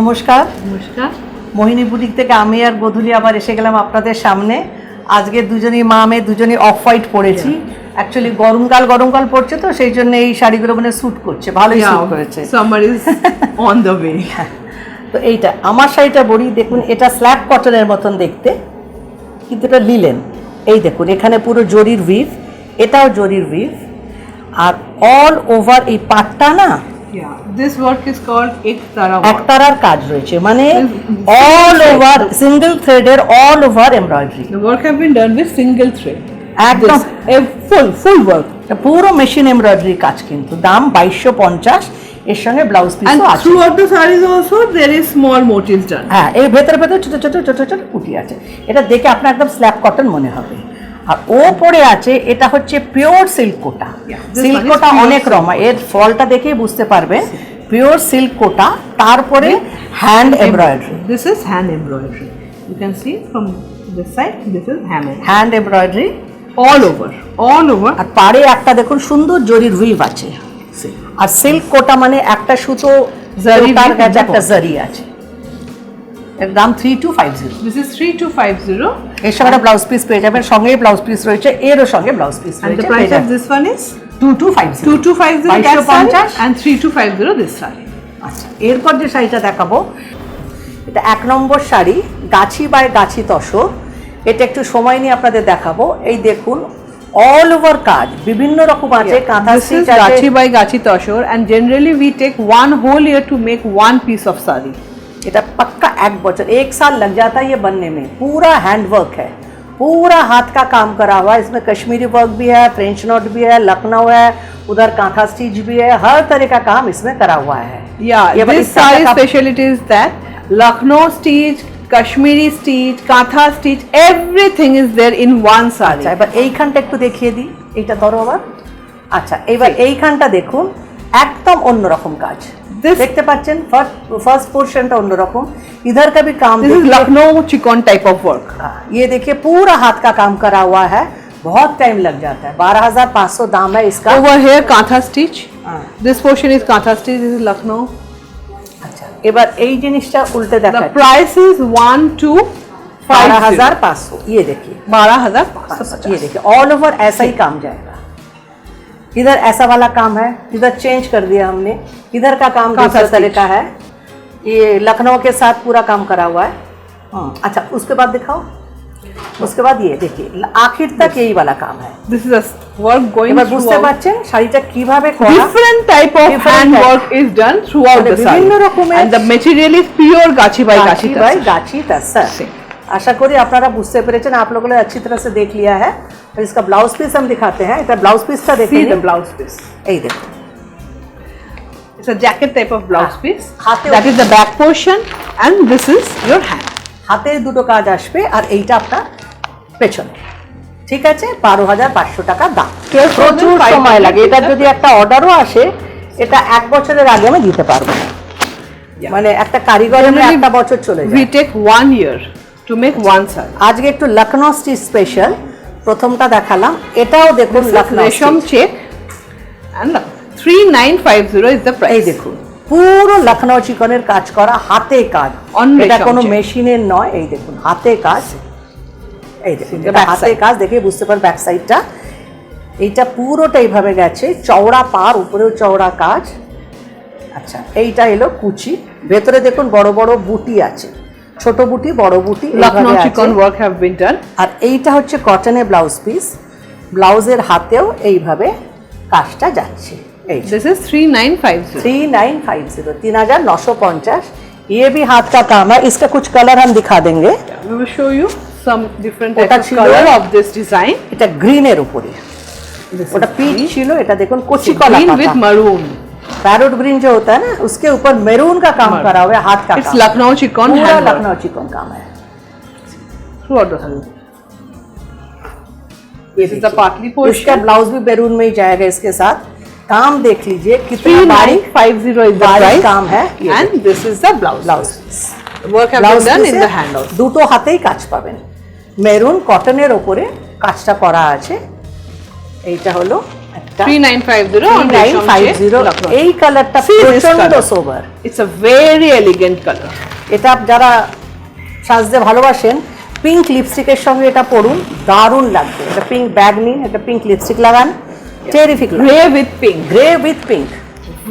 নমস্কার। নমস্কার। মোহিনী বুটিক থেকে আমি আর গোধূলি আবার এসে গেলাম আপনাদের সামনে। আজকে দুজনই মা মেয়ে দুজনই অফ হোয়াইট পরেছি। অ্যাকচুয়ালি গরমকাল পড়ছে তো সেই জন্য এই শাড়িগুলো মানে স্যুট করছে, ভালোই স্যুট করেছে। Summer is on the way. তো এইটা আমার শাড়িটা বড়ি, দেখুন এটা স্ল্যাব কটনের মতন দেখতে, কিন্তু এটা লিলেন। এই দেখুন এখানে পুরো জরির উইভ, এটাও জরির উইভ, আর অল ওভার এই পাটটা না This work is called Ektara work. একতারার কাজ রয়েছে, মানে অল ওভার সিঙ্গেল থ্রেডের all over embroidery. The work have been done with single thread. একদম full work. পুরো মেশিন এমব্রয়ডারি কাজ, কিন্তু দাম 2250। এর সঙ্গে ব্লাউজ পিসও আছে। Throughout the sarees also there is small motifs done. হ্যাঁ, এর ভেতরে ছোট কুটি আছে। এটা দেখে আপনার একদম স্ল্যাব কটন মনে হবে। আর ও পরে আছে, এটা হচ্ছে পিওর সিল্ক কোটা। সিল্ক কোটা অনেক রকম, এর ফলটা দেখেই বুঝতে পারবেন। পিওর সিল্ক কোটা, তারপরে hand embroidery. This is hand embroidery. You can see from this side, this is hand embroidery all over. আর পাড়ে একটা দেখুন সুন্দর জরির উইভ আছে। আর সিল্ক কোটা মানে একটা সুতো জারি, তার কাছে একটা জারি আছে। এর দাম 3250। This is 3250. এর সঙ্গে ব্লাউজ পিস পেয়ে যাবেন, সঙ্গেই ব্লাউজ পিস রয়েছে, এরও সঙ্গে ব্লাউজ পিস And রয়েছে। the price of this one is 2250 2250 that 2250 saree and 3250 this saree. আচ্ছা, এরপর যে শাড়িটা দেখাবো, এটা 1 নম্বর শাড়ি, গাছি বাই গাছি তসর। এটা একটু সময় নিয়ে আপনাদের দেখাবো। এই দেখুন অল ওভার কাজ বিভিন্ন রকম আছে, কাঁথা This is স্টিচ আছে। Gachi by Gachi Toshor, and generally we take one whole year to make one piece of sari. এটা पक्का 1 बचत 1 साल लग जाता है ये बनने में। पूरा हैंड वर्क है, पूरा हाथ का काम करा हुआ है। इसमें कश्मीरी वर्क भी है, फ्रेंच नॉट भी है, लखनऊ है, उधर कांथा स्टिच भी है, हर तरह का काम इसमें करा हुआ है। Yeah, ये this sari specialty is that Lucknow stitch, Kashmiri stitch, Kantha stitch, everything is there in one sari. আচ্ছা, এবার এইখানটা একটু দেখিয়ে দিই, এইটা ধরো আবার। আচ্ছা, এবার এইখানটা দেখুন একদম অন্যরকম কাজ দেখতে পাচ্ছেন। फर्स्ट पोर्शनটা অন্যরকম, इधर का भी काम। This is Lucknow chiffon type of work. ये देखिए पूरा हाथ का काम करा हुआ है, बहुत टाइम लग जाता है। 12500 दाम है इसका। Over here Kantha stitch. This portion is Kantha stitch. This is Lucknow. अच्छा, এবার এই জিনিসটা উল্টে The দেখাচ্ছি। price is 1250. 12500। ये देखिए 12500. ये देखिए ऑल ओवर ऐसा ही काम जाएगा। इधर ऐसा वाला काम है, इधर चेंज कर दिया हमने, इधर का काम दूसरे तरह का है। ये लखनऊ के साथ पूरा काम करा हुआ है। अच्छा, उसके बाद दिखाओ। उसके बाद ये देखिए आखिर तक यही वाला काम है। This is a work going এবার বুঝতে পারছেন শাড়িটা কিভাবে করা। different type of hand work is done throughout the বিভিন্ন saree. রকমের, And the material is pure Gachi by Gachi गाची तसर। आशा करी আপনারা বুঝতে পেরেছেন। आप लोगों ने अच्छी तरह से देख लिया है। और इसका ब्लाउज पीस हम दिखाते हैं। এটা ব্লাউজ পিসটা দেখে See the blouse piece. এই দেখুন, It's a jacket type of blouse piece. হাতে That is the back portion and this is your hand. হাতে দুটো কাজ আসবে আর এইটা আপনার পেছনে। ঠিক আছে, 12500 টাকা দাম। প্রচুর সময় লাগে। এটা যদি একটা অর্ডারও আসে, এটা 1 বছরের আগে আমি দিতে পারবো না। মানে একটা কারিগরের একটা বছর চলে যায়। We take 1 year to make one saree. আজকে একটু লখনউ স্টিচ স্পেশাল প্রথমটা দেখালাম। এটাও দেখুন লখনউ রেশম check and 3950 is the price. এই দেখুন পুরো লখনউ চিকনের কাজ করা, হাতে কাজ, এটা কোনো মেশিনের নয়। এই দেখুন হাতে কাজ, এই দেখুন এটা হাতে কাজ, দেখে বুঝতে পারেন ব্যাক সাইডটা। এইটা পুরোটা এইভাবে গেছে, চওড়া পার, উপরেও চওড়া কাজ। আচ্ছা, এইটা এলো কুচি, ভেতরে দেখুন বড় বড় বুটি আছে, ছোট বুটি বড় বুটি, Lucknow chiffon work have been done. আর এইটা হচ্ছে কটনের ব্লাউজ পিস। ব্লাউজের হাতেও এইভাবে কাজটা যাচ্ছে। This is 3950. 3950 ये भी हाथ का काम है। इसका कुछ कलर हम दिखा देंगे। We will show you some different ওটা types of ছিল color of this design. এটা গ্রিনের উপরে, ওটা পিচ ছিল। এটা দেখুন কচি কলা Green with maroon. Parrot green जो होता है ना, उसके ऊपर मैरून का काम करा हुआ है, हाथ का It's काम। Lucknow chiffon पूरा hand work. लखनऊ चिकन काम है। Throughout the saree. This is the partly इसका portion. ब्लाउज भी मैरून में ही जाएगा इसके साथ। काम देख लीजिए कितना बारीक 3950 is the बारीक price. काम है। And this is the blouse. Blouse piece, Work have been done in the hand also. দুটো হাতেই কাজ পাবেন। মেরুন কটনের ওপরে কাজটা করা আছে। এইটা হলো একটা একটা 3950 on Resham check, 3950 Lucknow. এই কালারটা See this প্রচন্ড colour. Sober. It's a very elegant color. এটা যারা সাজতে ভালোবাসেন পিঙ্ক লিপস্টিকের সঙ্গে এটা পরুন, দারুণ লাগবে। এটা পিঙ্ক ব্যাগ নিন, এটা পিঙ্ক লিপস্টিক লাগান, terrific. Grey with pink. Grey with pink,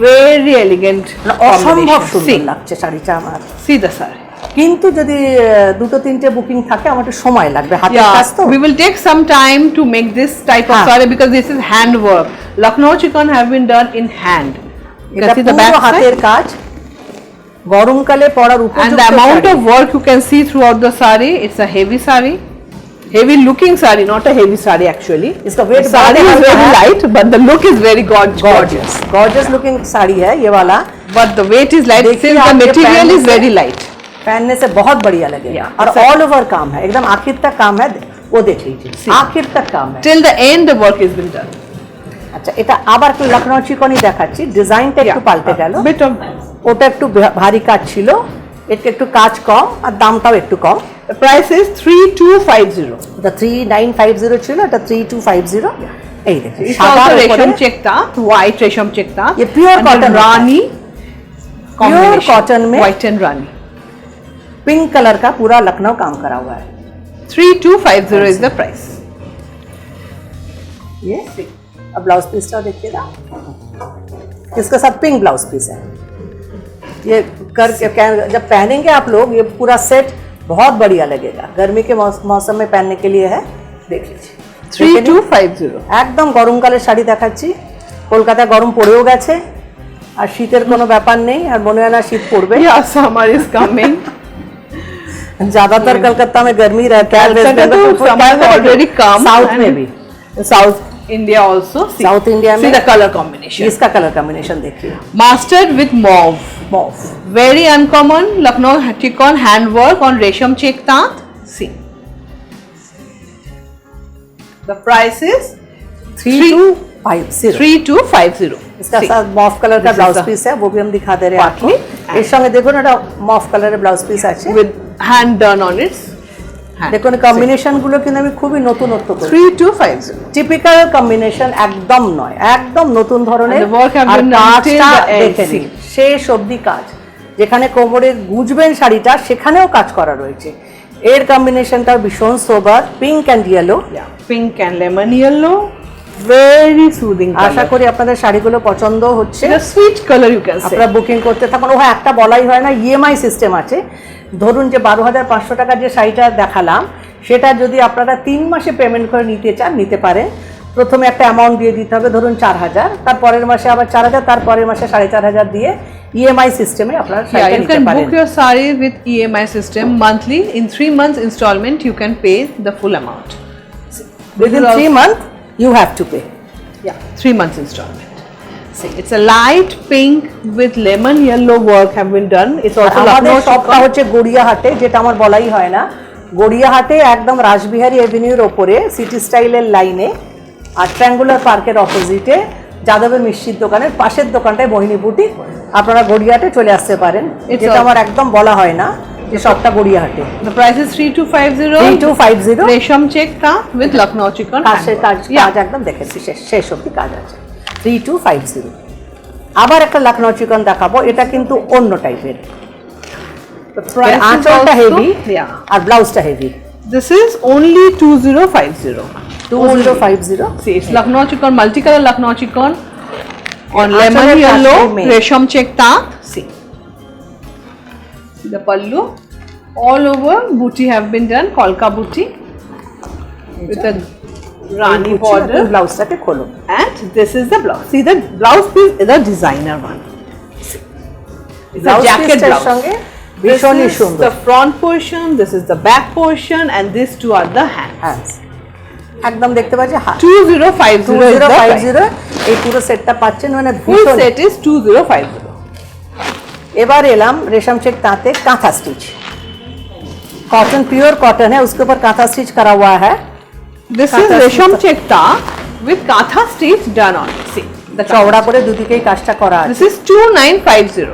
Very elegant অসম্ভব combination. সুন্দর See, লাগছে শাড়িটা আমার। see the saree. কিন্তু যদি দুটো তিনটে বুকিং থাকে আমার একটু সময় লাগবে, হাতের কাজ তো। We will take some time to make this type of हाँ. saree because this is hand work. Lucknow chikan have been done in hand. You এটা can see the পুরো back হাতের side. কাজ, গরমকালে পরার And উপযুক্ত the amount sari. of work you can see throughout the saree, it's a heavy saree. Heavy looking saree, not a heavy saree actually. इसका weight The saree बहुत is very हल्का है। light, but the look is very gorgeous. Gorgeous looking sari है ये वाला। But the weight is light देखिए since the आपके material पहनने is से- very light. पहनने से बहुत बढ़िया लगेगा। Yeah, और exactly. ऑल ओवर काम है, एकदम आखिर तक काम है, वो देख लीजिए आखिर तक काम है। Till the end the work has been done. আচ্ছা, এটা আবার একটু লখনৌ চিকনই দেখাচ্ছি, ডিজাইনটা একটু পাল্টে গেল। Bit of ওটা একটু ভারী কাজ ছিল, এটা একটু কাজ কম আর দামটাও একটু কম। the price is 3250. এটা 3950 ছিল, এটা 3250। এই দেখুন It's সাদা also উপরে resham chekta, white resham chekta. ये pure and cotton the rani combination. cotton में- white and rani. Pink colour का पूरा लखनऊ काम करा हुआ है। 3250 is the price. ये अब ब्लाउज पीसटा देखिएगा, इसके साथ पिंक ब्लाउज पीस है। ये जब पहनेंगे आप लोग ये पूरा सेट बहुत बढ़िया लगेगा, गर्मी के मौसम में पहनने के लिए है। देख लीजिए 3250. একদম গরমকালের শাড়ি দেখাচ্ছি। কলকাতায় গরম পড়েও গেছে আর শীতের কোনো ব্যাপার নেই, আর মনে হয় না শীত পড়বে। Yeah, summer is coming. ज्यादातर कलकत्ता में गर्मी रहता है, waste Calcutta Bengal to summer has already come. South and में भी, South India also. See, south India see में the color combination. इसका कलर कॉम्बिनेशन देखिए, Mustard with mauve. Mauve. Very uncommon Lucknow chikan handwork on resham chekta. See. The price is 3250। 3250. इसका See. साथ mauve colour का This is blouse the piece है, वो भी हम दिखा दे रहे हैं आपको। partly এর সঙ্গে দেখুন এটা মফ কালারের ব্লাউজ পিস আছে। with hand done on its hand. দেখুন কম্বিনেশন গুলো কিন্তু আমি খুবই নতুনত্ব করি, 3250. টিপিক্যাল কম্বিনেশন একদম নয়, একদম নতুন ধরনের। And the work have R been done till কাজটা the end. দেখে নিন, শেষ অবধি কাজ। যেখানে কোমরে গুজবেন শাড়িটা সেখানেও কাজ করা রয়েছে। এর কম্বিনেশনটা ভীষণ sober, pink and yellow. Yeah, pink and lemon yellow. Very soothing আশা color. করি আপনাদের শাড়িগুলো পছন্দ হচ্ছে। It's a sweet color you can say. আপনারা বুকিং করতে থাকুন। ও একটা বলাই হয় না, ইএমআই সিস্টেম আছে। ধরুন যে 12,500 টাকার যে শাড়িটা দেখালাম সেটা যদি আপনারা 3 মাসে পেমেন্ট করে নিতে চান নিতে পারেন। প্রথমে একটা অ্যামাউন্ট দিয়ে দিতে হবে, ধরুন 4000, তারপরের মাসে আবার 4000, তারপরের মাসে 4500 দিয়ে ইএমআই সিস্টেমে আপনারা Yeah, শাড়িটা you নিতে can পারেন। book your saree with EMI system monthly. In 3 months installment, you can pay the full amount. Within 3 months you have to pay। Yeah, 3 months installment. See, it's a light pink with lemon yellow work have been done. It's also আমাদের Lucknow শপটা chikan. হচ্ছে গড়িয়াহাটে, যেটা আমার বলাই হয় না। গড়িয়াহাটে একদম রাসবিহারী এভিনিউর ওপরে সিটি স্টাইলের লাইনে আর ট্রায়াঙ্গুলার পার্কের অপোজিটে যাদবের মিষ্টির দোকানের পাশের দোকানটায় মোহিনী বুটিক। আপনারা গড়িয়াহাটে চলে আসতে পারেন, যেটা আমার একদম বলা হয় না যে শপটা গড়িয়াহাটে। The price is 3250. 3250। Resham chekta with Lucknow chikan. কাজের কাজ Yeah. কাজ একদম দেখেছি, শেষ অবধি কাজ আছে। 3250। আবার একটা লখনৌ চিকন দেখাবো, এটা কিন্তু অন্য টাইপের। The price is আঁচলটা also, হেভি yeah. আর ব্লাউজটা heavy. This is only 2050. 2050। See, it's Lucknow chikan, multicolor Lucknow chikan on Yeah, lemon actually yellow, custom made. resham chekta. See the pallu, all over booty have been done, kolka booty with a rani border, ব্লাউজটাকে খোলো। and this is the blouse. See, the blouse piece is a designer one. It's a blouse jacket পিসটার blouse. সঙ্গে This ভীষণই is সুন্দর। the front portion, this is the back portion, and these two are the hands. হ্যাঁ একদম দেখতে পাচ্ছি 2050 is the price. 2050 এই পুরো সেটটা পাচ্ছেন, মানে Full ভীষণ। set is 2050. এবার এলাম রেশম চেক तांते kantha stitch, cotton pure cotton है, उसके ऊपर कांथा स्टिच करा हुआ है। This is Kantha resham stitch. chekta with katha stitch done on it. See, the চওড়া করে দুদিকেই কাজটা করা আছে। This is 2950.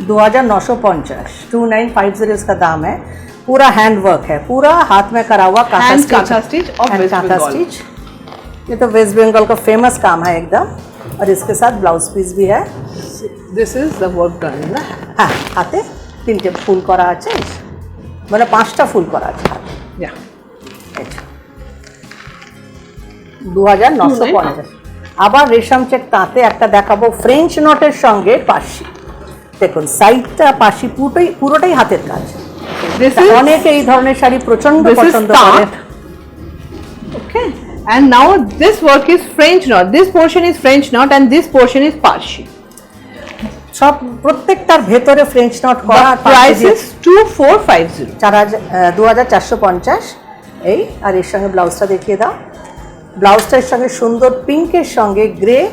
2950, 2950 इसका दाम है। पूरा हैंड वर्क है, पूरा हाथ में करा हुआ kantha Hand stitch, katha stitch of and West kantha Bengal. Stitch. ये तो वेस्ट बंगाल का फेमस काम है एकदम, और इसके साथ ब्लाउज पीस भी है। This is the work done in the hand. হ্যাঁ, হাতে 3টে ফুল করা আছে, মানে 5টা ফুল করা আছে হাতে। Yeah. 2950। আবার রেশম চেক তাঁতে একটা দেখাবো ফ্রেঞ্চ নটের সঙ্গে পাশি। দেখুন সাইডটা পাশি পুরোটাই হাতের কাজ। This is অনেকে এই ধরনের শাড়ি প্রচন্ড This is পছন্দ করে। taut. Okay. And now this work is French knot. This portion is French knot and this portion is Parshi. সব প্রত্যেকটার ভেতরে ফ্রেঞ্চ নট করা। The price is 2450. 2450 এই। আর এর সঙ্গে ব্লাউজটা দেখিয়ে দাও। ব্লাউজটার সঙ্গে সুন্দর পিঙ্কের সঙ্গে গ্রে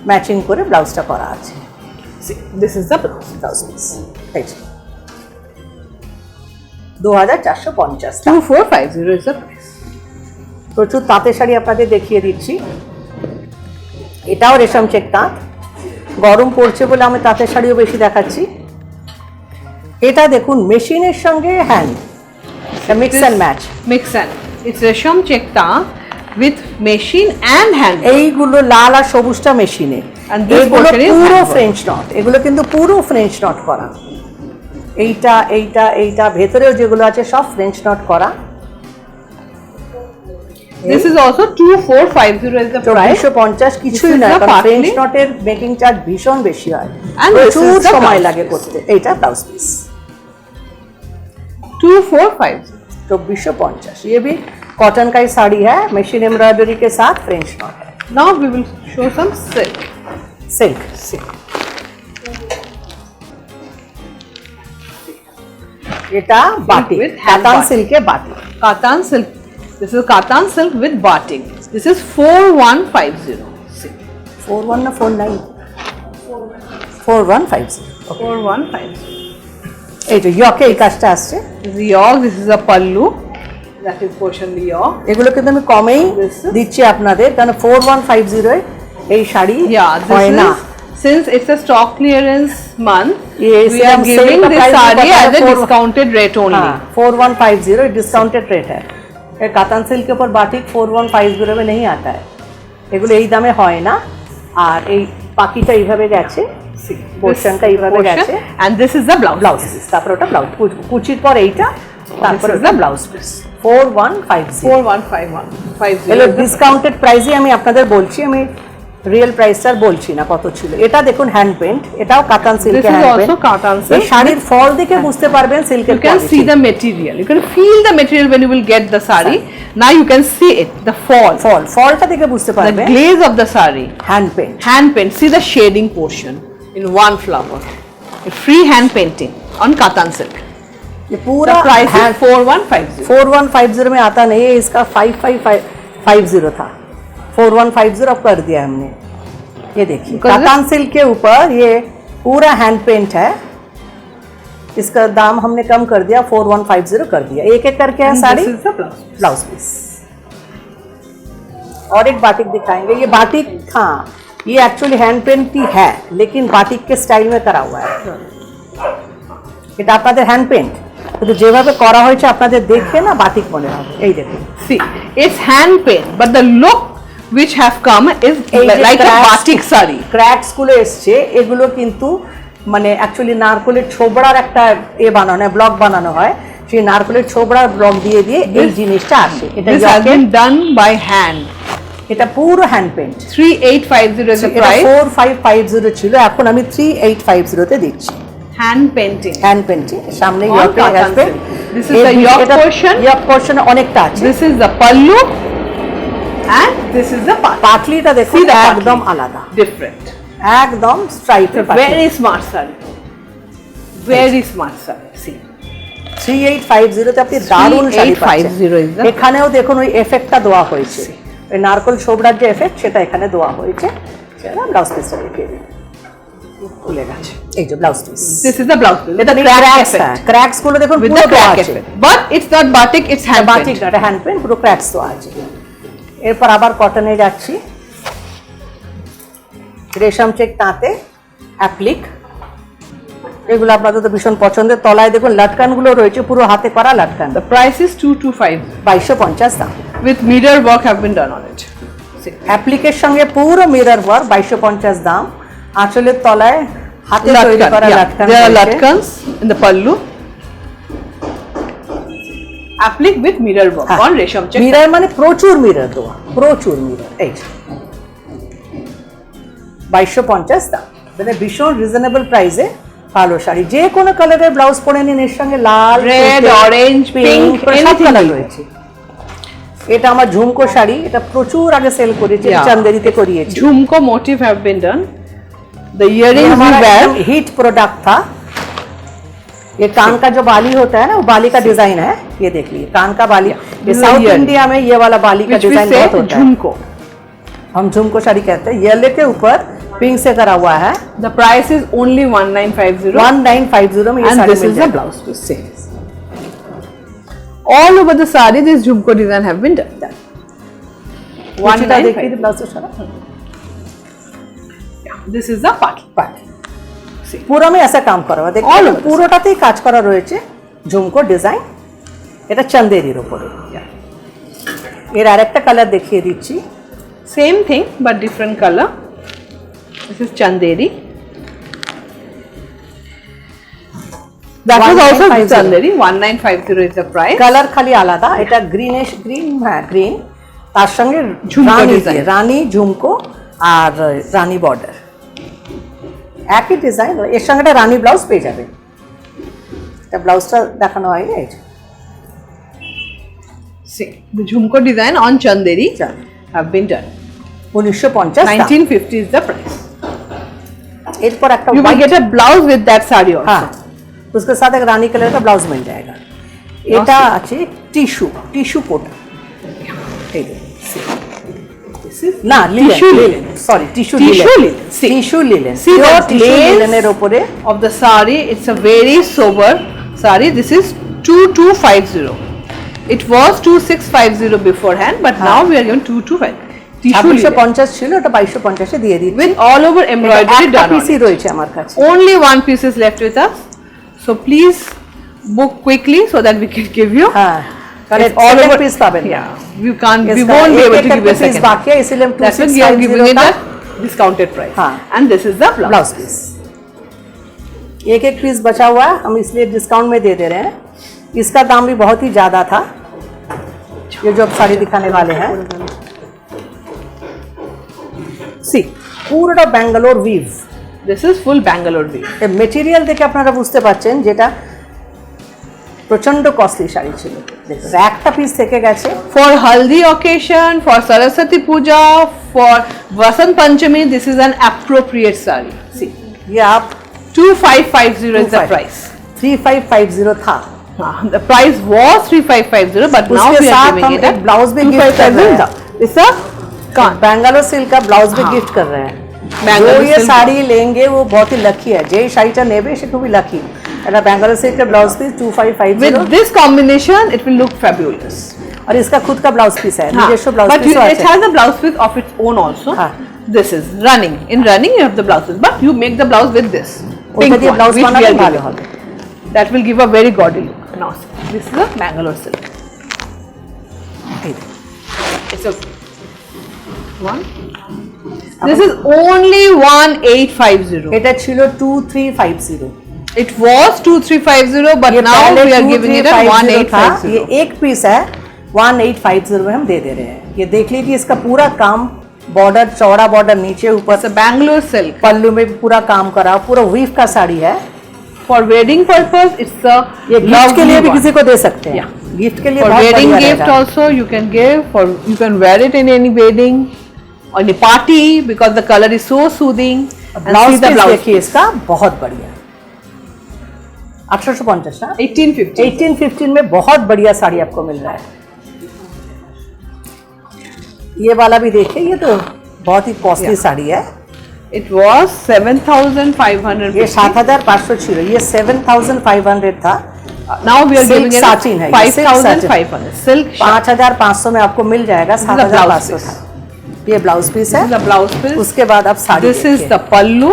ম্যাচিং করে ব্লাউজটা করা আছে। See, this is the blouse. Blouse piece এই যে 2450। 2450 is the price. প্রচুর তাঁতের শাড়ি আপনাদের দেখিয়ে দিচ্ছি। এটাও রেশম চেক তাঁত। গরম পড়ছে বলে আমি তাঁতের শাড়িও বেশি দেখাচ্ছি। এটা দেখুন মেশিনের সঙ্গে hand, mix and match. Mix and it's Resham Chekta with machine and hand. এইগুলো লাল আর সবুজটা মেশিনে, And this এগুলো portion is পুরো handwork. French not. এগুলো কিন্তু পুরো ফ্রেঞ্চ নট করা। এইটা এইটা এইটা ভেতরেও যেগুলো আছে সব ফ্রেঞ্চ নট করা। This is also 2450 is the price. 2450 কিছুই This is নয়, the কারণ partly- ফ্রেঞ্চ নটের মেকিং চার্জ ভীষণ বেশি হয়, And this is প্রচুর the সময় blouse লাগে piece. করতে। এইটা ব্লাউজ পিস 2450. 2450। ये भी कॉटन का ही साड़ी है, मशीन एम्ब्रॉयडरी के साथ फ्रेंच नॉट है। Now we will show some silk. Silk এটা batik, With hand katan batik. সিল্কে batik. Katan silk. This is Katan silk with batik. This is 4150. See, 41 না 49? 4150। 4150. এই যে ইয়কে এই কাজটা আসছে। This is yoke. This is a pallu. That is portion the yoke. এগুলো কিন্তু আমি কমেই দিচ্ছি আপনাদের, কারণ 4150 এই শাড়ি Yeah, হয় this না। is since it's a stock clearance month. Yes, we are हम giving sale का this price saree भी as बता a रहे हैं, discounted rate only. हाँ, 4150 डिस्काउंटेड रेट है। ये कातान सिल्क के ऊपर बाटिक 4150 में नहीं आता है। এগুলো এই দামে হয় না। আর এই পাকিটা এইভাবে গেছে, পোর্শনটা এইভাবে Portion, গেছে। and this is the blouse. Blouse piece, তারপর ওটা ব্লাউজ কুচির পর এইটা, তারপর This is ওটা the ব্লাউজ পিস 4150। 4151. এগুলো 50. ডিসকাউন্টেড প্রাইসে আমি আপনাদের বলছি, আমি রিয়েল প্রাইসটা বলছি না কত ছিল। এটা দেখুন হ্যান্ড পেন্ট, এটাও কাতান This সিল্কে is hand also paint. Katan এই silk. শাড়ির ফল দেখে বুঝতে পারবেন সিল্কের You can see the material. You can feel the material when you will get the saree. Now you can see it, the fall, ফলটা দেখে বুঝতে the পারবেন glaze of the saree. Hand paint. Hand paint. See the shading portion in one flower. A free hand painting on Katan silk. ये The पूरा price hand is 4150. 4150 में आता नहीं है, इसका 5550 था। 4150 अब कर दिया हमने। ये देखिए Because कातान सिल्क के ऊपर ये पूरा हैंड पेंट है, इसका दाम हमने कम कर दिया, 4150 कर दिया। एक एक करके है And sari. this is the blouse. Blouse piece और एक बाटिक दिखाएंगे। ये बाटिक, हाँ ये एक्चुअली हैंड पेंट ही है, लेकिन बाटिक के स्टाइल में करा हुआ है। এটা আপনাদের হ্যান্ড পেন্ট, কিন্তু যেভাবে করা হয়েছে আপনাদের দেখে না বাটিক মনে হবে। এই দেখুন See, it's hand paint, but the look which have come is like a batik saree. Cracks গুলো এসছে, এগুলো কিন্তু মানে অ্যাকচুয়ালি নারকলের ছোবড়ার একটা বানানো হয়, ব্লক বানানো হয়, সেই নারকলের ছোবড়ার ব্লক দিয়ে দিয়ে এই জিনিসটা আসে। এটা This has been done by hand. এটা পুরো হ্যান্ড পেন্ট। 3850 is the এটা price. 4550 ছিল, এখন আমি 3850 তে দিচ্ছি। Hand painting. হ্যান্ড পেন্টিং সামনে On ইয়কে cotton আসবে। silk. This is the yoke portion. Yoke portion অনেকটা আছে। This is the pallu, and this is the part. পাটলিটা দেখুন See the একদম patli. আলাদা, Different. একদম স্ট্রাইপের Very smart saree. Very smart saree. See. 3850 তে আপনি দারুণ শাড়ি পাচ্ছেন। 3850 is the- এখানেও দেখুন ওই এফেক্টটা দেওয়া হয়েছে, ওই নারকল ছোবড়ার যে এফেক্ট সেটা এখানে দেওয়া হয়েছে। সেটা ব্লাউজ পিসটা দেখিয়ে দিই, খুলে গেছে। এই যে blouse piece, This is the blouse. With the cracks, crack হ্যাঁ effect. ক্র্যাকস গুলো দেখুন With পুরো the দেওয়া crack আছে। effect. But it's not batik, it's hand batik paint. না, এটা হ্যান্ড পেন্ট, পুরো ক্র্যাকস দেওয়া আছে। এরপর আবার কটনে যাচ্ছি, রেশম চেক তাঁতে অ্যাপ্লিক, এগুলো আপনাদের তো ভীষণ পছন্দের। তলায় দেখুন লাটকানগুলো রয়েছে, পুরো হাতে করা লাটকান। The price is 2250. 2250 দাম। With mirror work have been done on it. অ্যাপ্লিকের সঙ্গে পুরো মিরর ওয়ার্ক, 2250 দাম। আঁচলের তলায় হাতে তৈরি করা লাটকান। There are latkans in the pallu. Applique with mirror work on রেশম চেক। মিরর মানে প্রচুর মিরর দেওয়া, প্রচুর মিরর। এই 2250 দাম, মানে ভীষণ রিজনেবল প্রাইসে ভালো শাড়ি। যে কোনো কালারের ব্লাউজ পরে নিন, এর সঙ্গে লাল, রেড, অরেঞ্জ, পিঙ্ক, সব কালার রয়েছে। এটা আমার ঝুমকো শাড়ি, এটা প্রচুর আগে সেল করেছি, চান্দেরিতে করিয়েছি। Jhumka motif have been done. The earrings we wear hit product था। ये कान का जो बाली होता है ना, वो बाली का डिजाइन है। ये देखिए कान का बाली, ये साउथ इंडिया में ये वाला बाली का डिजाइन बहुत होता है। झुमको, हम झुमको साड़ी कहते हैं। येलो के ऊपर पिंक से करा हुआ है। The price is only 1950. 1950 में ये And sari this mill is the जाएगी। blouse piece. All over the saree, this झुमको design have been done. कुचिटा देखिए ब्लाउज का सारा। This is the part. পুরো আমি ऐसा काम করা हुआ দেখুন, পুরোটাতেই কাজ করা রয়েছে ঝুমকো ডিজাইন। এটা চান্দেরির উপরে। এর আরেকটা কালার দেখিয়ে দিচ্ছি। Same thing but different color. This is chanderi. That was also chanderi. 1950 is the price. Colour খালি আলাদা। এটা গ্রিনিশ, গ্রিন, হ্যাঁ গ্রিন, তার সঙ্গে রানী ঝুমকো আর রানী বর্ডার, একই ডিজাইন। এর সঙ্গে একটা রানী ব্লাউজ পেয়ে যাবে। এটা ব্লাউজটা দেখানো হয়নি। See, the झुमको design on chanderi have been done. 1950 1950 is the price. এরপর একটা You will get a blouse with that saree also. हाँ, उसके साथ एक रानी कलर का ब्लाउज मिल जाएगा। এটা আছে টিস্যু, টিস্যু কোটা। এই দেখুন, না linen, sorry tissue linen, tissue linen. See the tissue lace লিলেনের উপরে of the saree. It's a very sober saree. This is 2250. It was 2650 beforehand, but now we are given 225. Tissue 250 ছিল, ওটা 2250 দিয়ে দিচ্ছি। with all over embroidery done on PC it. রয়েছে আমার কাছে। Only one piece is left with us, so please book quickly so that we can give you. হ্যাঁ, কারণ It's all over piece পাবেন। Yeah, we won't be able to give you a second. বাকি है, इसलिए हम That's why we are giving it at discounted price. हाँ. And this is the blouse. Blouse piece. एक एक पीस बचा हुआ है, हम इसलिए डिस्काउंट में दे दे रहे हैं। इसका दाम भी बहुत ही ज्यादा था। ये जो अब साड़ी दिखाने वाले हैं, सी পুরোটা Bangalore we've. This is full Bangalore weave. এই মেটেরিয়াল দেখে আপনারা বুঝতে পারছেন যেটা প্রচন্ড কস্টলি শাড়ি ছিল। দেখুন একটা পিস থেকে গেছে। For haldi occasion, for Saraswati Puja, for Vasant Panchami, this is an appropriate saree. See, ये आप 2550 is the price. 3550 था। The price was 3550, but now उसके we are साथ giving हम it at एक ब्लाउज भी गिफ्ट कर रहे हैं। It's a बैंगलोर सिल्क का ब्लाउज भी गिफ्ट कर रहे हैं। जो ये साड़ी लेंगे वो बहुत ही लकी है। যে শাড়িটা নেবে সে খুবই লাকি। এটা ব্যাঙ্গালোর সিল্কের blouse piece 2550। with this combination, it will look fabulous. और इसका खुद का ब्लाउज पीस है, নিজস্ব ব্লাউজ But পিস it আছে। has a blouse piece of its own also. This is running. In running, you have the blouse piece, but you make the blouse with this. ওটা দিয়ে one, blouse which we বানালে are ভালো giving. হবে। That will give a very gaudy look. Now, this is a Bangalore silk. It's a one. This is only 1850. এটা ছিল 2350। It was 2350, but ये now पहले we are giving it at 2350 था। 1850. ये एक पीस है, 1850 में हम दे दे रहे हैं। ये देख लीजिए, इसका पूरा काम, बॉर्डर चौड़ा बॉर्डर नीचे ऊपर It's a Bangalore silk. पल्लू में पूरा काम करा, पूरा वीव का साड़ी है। For wedding purpose, it's a ये गिफ्ट के लिए भी one. किसी को दे सकते हैं। गिफ्ट के लिए For बहुत wedding बढ़िया gift रहेगा। also you can give. For you can wear it in any wedding or any party because the color is so soothing. And blouse see the piece blouse. देखिए इसका, बहुत बढ़िया। 1850 ना, 1850. 1815 में बहुत बढ़िया साड़ी आपको मिल रहा है। ये वाला भी देखिए, ये तो बहुत ही कॉस्टली साड़ी है। It was 7,500. ये 7500 ছিল, ये 7500 था। Now we are Silk giving it satin है, ये silk 5,500. Silk. 5500 में आपको मिल जाएगा। 7500 था। ये ब्लाउज पीस है। This is the blouse piece. उसके बाद आप साड़ी This is देखिए। the pallu.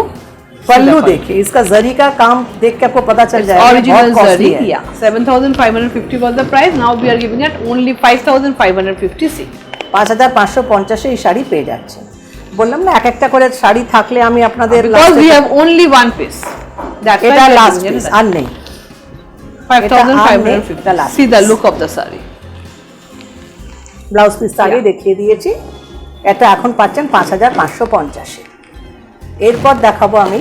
पल्लू देखिए, इसका जरी का काम देख के आपको पता चल जाएगा। Original बहुत costly zari. है। Yeah. 7,550 was the price. Now we are giving it only 5,550. See. 5550 এই শাড়ি পেয়ে যাচ্ছেন। বললাম না এক একটা করে শাড়ি থাকলে আমি আপনাদের Because we have only one piece. That's এটা why we are last doing piece it. আর নেই। 5550. See the look of the saree. Blouse piece আগে দেখিয়ে দিয়েছি, এটা এখন পাচ্ছেন 5550। এরপর দেখাবো আমি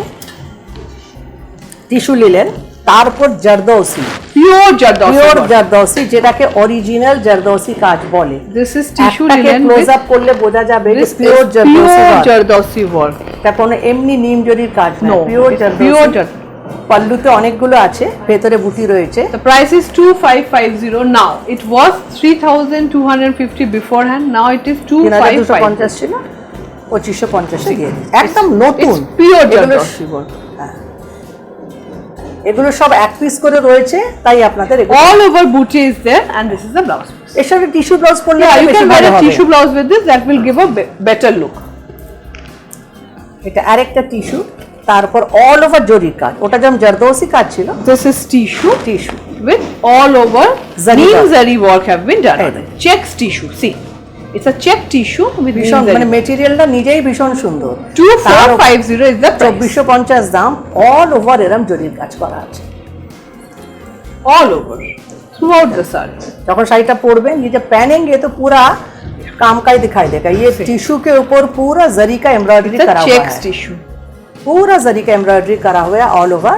টিস্যু লিলেন, তারপর zardozi, Pure Jardossi. Pure work. Zardozi, যেটাকে অরিজিনাল জারদৌসি কাজ বলে। This is tissue একটাকে linen ক্লোজ with আপ করলে বোঝা যাবে this pure is zardozi pure কাজ। Jardossi work. এটা কোনো এমনি নিম জরির কাজ না, No, pure it's zardozi. pure Jardossi. পাল্লুতে অনেকগুলো আছে, ভেতরে বুটি রয়েছে। The price is 2550 now. It was 3250 beforehand. Now it is 2550. 3250 ছিল, 2550 দিয়ে দিই। একদম নতুন, It's pure এগুলো Jardossi work. এগুলো সব এক পিস করে রয়েছে, তাই আপনাদের All over booty is there, and this is the blouse. এর সাথে টিস্যু ব্লাউজ পরলে Yeah, you বেশি can wear ভালো a হবে। tissue blouse with this. That will give a better look. এটা আরেকটা টিস্যু, তারপর অল ওভার জরির কাজ, ওটা যেমন জারদৌসি কাজ ছিল, This is tissue tissue with all over Zari neem work. zari work have been done. Hey. on it. Checks tissue. See, it's a check tissue with neem ভীষণ মানে zari. মেটেরিয়ালটা নিজেই ভীষণ সুন্দর। 2450 is the price. 2450 দাম, all over এরম জরির কাজ করা আছে। All over throughout the saree. যখন শাড়িটা পরবেন, ये जब पहनेंगे तो पूरा काम का ही दिखाई देगा। ये टिश्यू के ऊपर पूरा जरी का एम्ब्रॉयडरी It's करा a हुआ checks है, tissue. पूरा जरी का एम्ब्रॉयडरी करा हुआ है ऑल ओवर।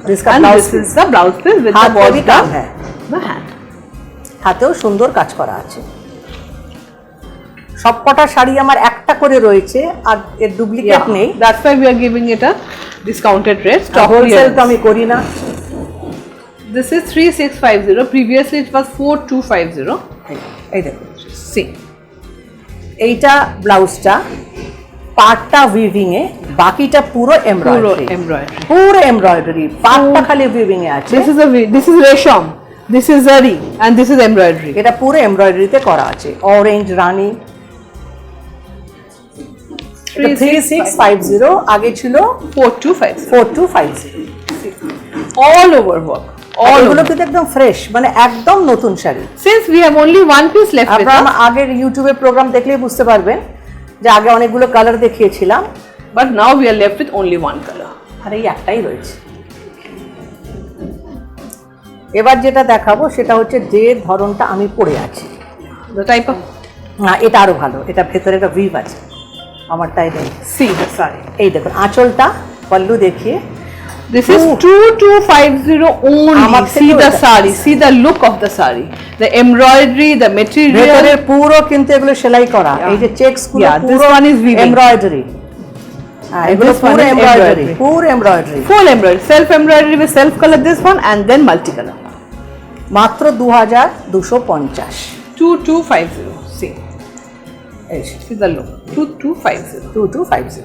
जिसका And blouse this is the blouse piece with the হাত body দিয়ে কাম है, the hand. হাতেও সুন্দর কাজ করা আছে। সবকটা শাড়ি আমার একটা করে রয়েছে, আর এর ডুপ্লিকেট নেই। That's why we are giving it a discounted rate. Stock wholesale তো clearance. আমি করি না। This is 3650. Previously it was 4250. এই দেখুন, See. এইটা ব্লাউজটা পার্টটা উইভিং এ, বাকিটা পুরো Puro এমব্রয়ডারি, embroidery. পুরো এমব্রয়ডারি, পার্টটা খালি উইভিং এ আছে। This is resham. This is zari, and this is embroidery. এটা পুরো এমব্রয়ডারিতে করা আছে, অরেঞ্জ রানী। 3650, আগে ছিল 4250. 4250। All over work. All এগুলো over. কিন্তু একদম ফ্রেশ, মানে একদম নতুন sari. Since we have only one piece left with আপনারা us, আমার আগের ইউটিউবে প্রোগ্রাম দেখলেই বুঝতে পারবেন যে আগে অনেকগুলো কালার দেখিয়েছিলাম, but now we are left with only one color. আর এই একটাই রয়েছে। এবার যেটা দেখাবো সেটা হচ্ছে যে ধরনটা আমি পরে আছি। The type of না, এটা আরো ভালো, এটা ভেতরে একটা ভিভ আছে, আমারটাই নেই। see the saree. এই দেখুন আঁচলটা, পল্লু দেখিয়ে। This is 2250 only. আমার See থেকেও the এটা- saree. See the look of the saree. The embroidery, the material. ভেতরের পুরো কিন্তু এগুলো সেলাই করা, এই যে চেকস গুলো Yeah, this পুরো one is weaving. এমব্রয়ডারি। হ্যাঁ, এগুলো this one পুরো is এমব্রয়ডারি, embroidery. পুরো embroidery. Full embroidery. Self embroidery with self color this one, and then multicolor. মাত্র 2250। 2250. See. এই See the look. 2250. 2250।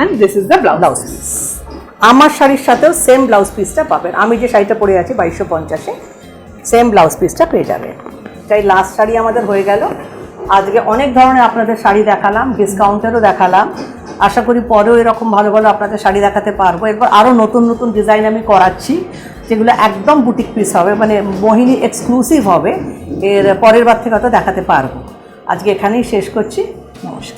And this is the blouse. Blouse piece আমার শাড়ির সাথেও same blouse পিসটা পাবেন। আমি যে শাড়িটা পরে আছি 2250-এ, সেম ব্লাউজ পিসটা পেয়ে যাবেন। তাই লাস্ট শাড়ি আমাদের হয়ে গেল। আজকে অনেক ধরনের আপনাদের শাড়ি দেখালাম, ডিসকাউন্টেরও দেখালাম। আশা করি পরেও এরকম ভালো ভালো আপনাদের শাড়ি দেখাতে পারবো। এরপর আরও নতুন নতুন ডিজাইন আমি করাচ্ছি, যেগুলো একদম বুটিক পিস হবে, মানে মোহিনী এক্সক্লুসিভ হবে। এর পরের বার থেকে হয়তো দেখাতে পারবো। আজকে এখানেই শেষ করছি। নমস্কার।